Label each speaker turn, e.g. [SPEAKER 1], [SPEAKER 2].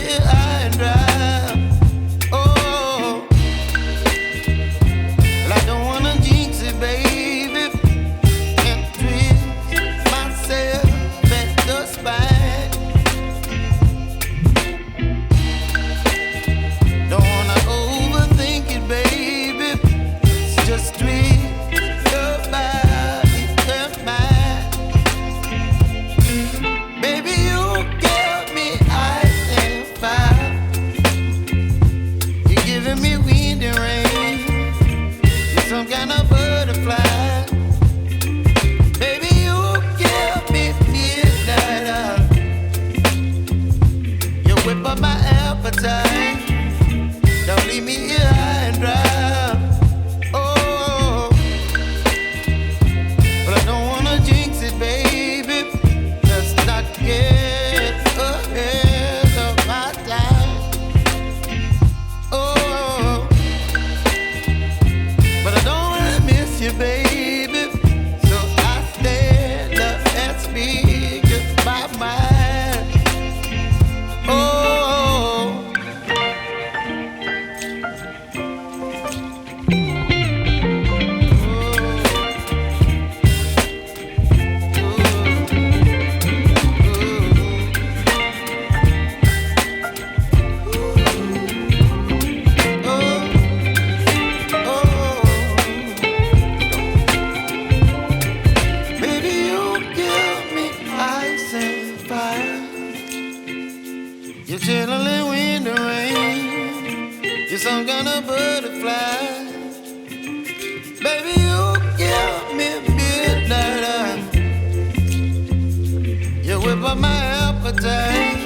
[SPEAKER 1] here high and dry. Oh, well, I don't wanna jinx it, baby, and twist myself at the spine. Don't wanna overthink it, baby. It's just twist your body and mine. Baby, you give me ice and fire. You're giving me wind and rain. You're some kind of butterfly. Baby, you give me midnight. You whip up my appetite. Don't leave me here high and dry. Oh, but I don't wanna jinx it, baby. Let's not get ahead of my time. Oh, but I don't wanna miss you, baby. So I stand up and speak my mind. Oh. You're chilling wind and rain. You're some kind of butterfly. Baby, you give me midnight. You whip up my appetite.